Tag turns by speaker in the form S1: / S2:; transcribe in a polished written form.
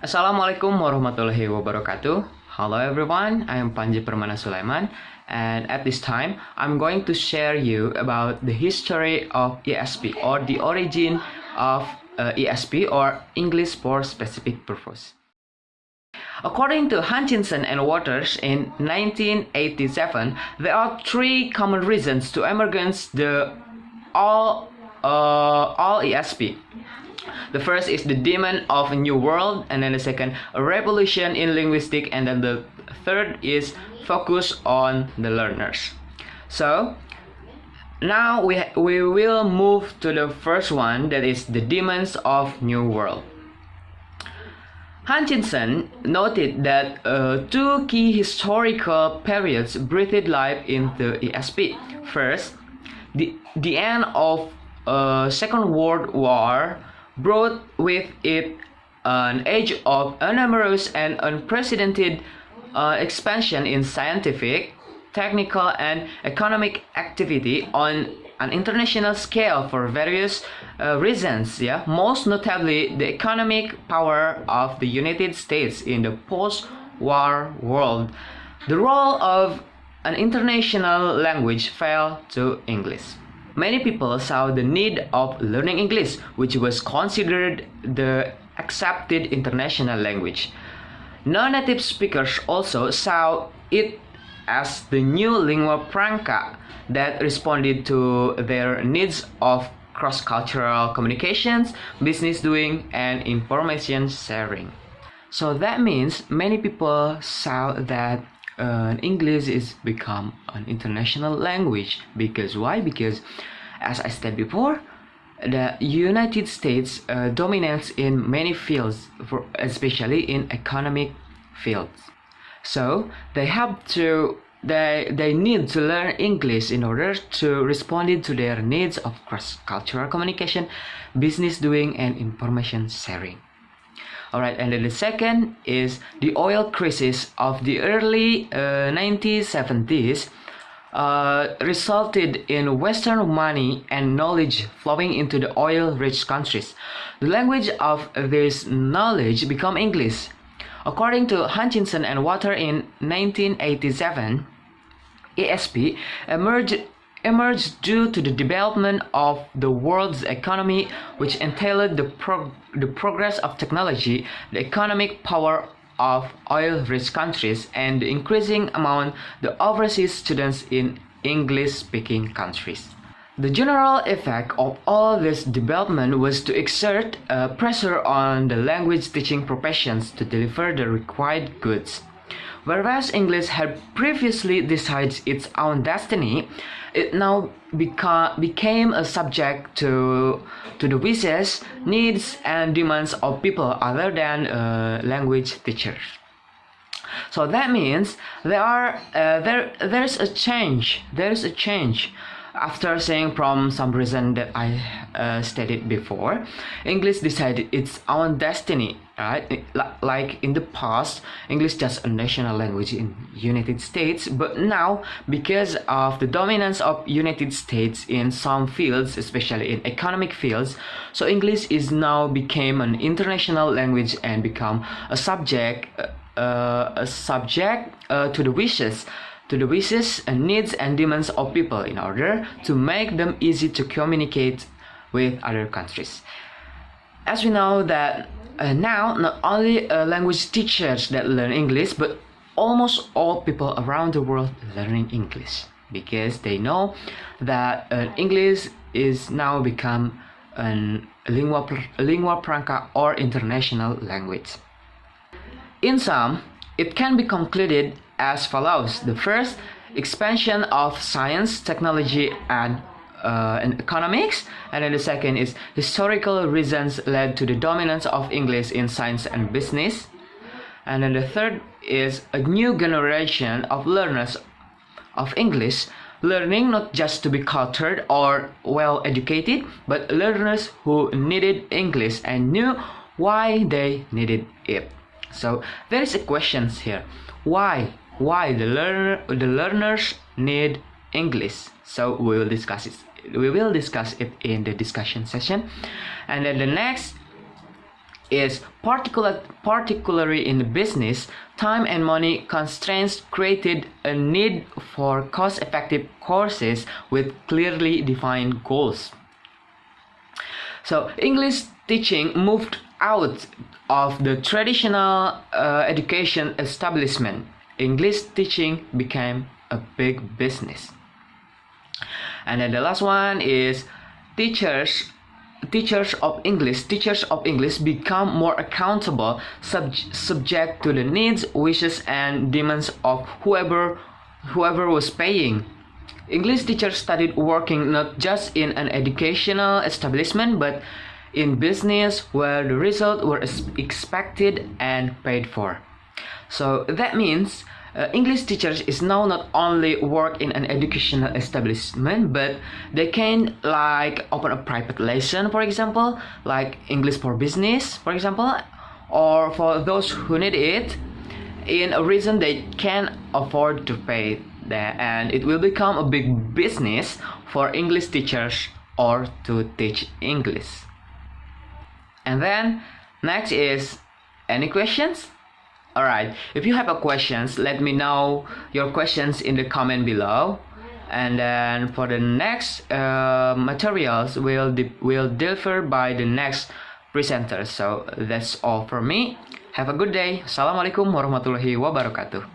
S1: Assalamualaikum warahmatullahi wabarakatuh. Hello everyone, I am Panji Permana Sulaeman, and at this time I'm going to share you about the history of ESP or the origin of ESP or English for Specific Purpose. According to Hutchinson and Waters in 1987, there are three common reasons to emergence the all ESP. The first is the demand of a new world, and then the second, a revolution in linguistics, and then the third is focus on the learners. So now we will move to the first one, that is the demands of new world. Hutchinson noted that two key historical periods breathed life into ESP. First, the end of Second World War brought with it an age of numerous and unprecedented expansion in scientific, technical, and economic activity on an international scale for various reasons. Most notably, the economic power of the United States in the post-war world. The role of an international language fell to English. Many people saw the need of learning English, which was considered the accepted international language. Non-native speakers also saw it as the new lingua franca that responded to their needs of cross-cultural communications, business doing, and information sharing. So that means many people saw that English is become an international language. Because why? Because as I said before, the United States dominates in many fields, especially in economic fields. So they need to learn English in order to respond to their needs of cross-cultural communication, business doing, and information sharing. Alright, and then the second is the oil crisis of the early 1970s resulted in Western money and knowledge flowing into the oil-rich countries. The language of this knowledge became English. According to Hutchinson and Water in 1987, ESP emerged due to the development of the world's economy, which entailed the progress of technology, the economic power of oil-rich countries, and the increasing amount the overseas students in English-speaking countries. The general effect of all this development was to exert pressure on the language teaching professions to deliver the required goods. Whereas English had previously decided its own destiny, it now became a subject to the wishes, needs, and demands of people other than language teachers. So that means there's a change. There's a change. After saying from some reason that I stated before, English decided its own destiny, right? Like in the past, English just a national language in United States, but now because of the dominance of United States in some fields, especially in economic fields, so English is now became an international language and become a subject to the wishes and needs and demands of people in order to make them easy to communicate with other countries. As we know that now not only language teachers that learn English, but almost all people around the world learning English, because they know that English is now become a lingua franca or international language. In sum, it can be concluded as follows. The first, expansion of science, technology, and economics. And then the second is historical reasons led to the dominance of English in science and business. And then the third is a new generation of learners of English, learning not just to be cultured or well educated, but learners who needed English and knew why they needed it. So there is a question here. Why the learners need English? So we will discuss it in the discussion session. And then the next is particularly in business, time and money constraints created a need for cost-effective courses with clearly defined goals. So English teaching moved out of the traditional education establishment. English teaching became a big business. And then the last one is teachers of English become more accountable, subject to the needs, wishes, and demands of whoever was paying. English teachers started working not just in an educational establishment but in business where the results were expected and paid for. So that means English teachers is now not only work in an educational establishment, but they can like open a private lesson, for example, like English for business, for example, or for those who need it, in a reason they can afford to pay that, and it will become a big business for English teachers or to teach English. And then next is any questions? Alright, if you have a questions, let me know your questions in the comment below. And then for the next materials, we'll deliver by the next presenter. So that's all for me. Have a good day. Assalamualaikum warahmatullahi wabarakatuh.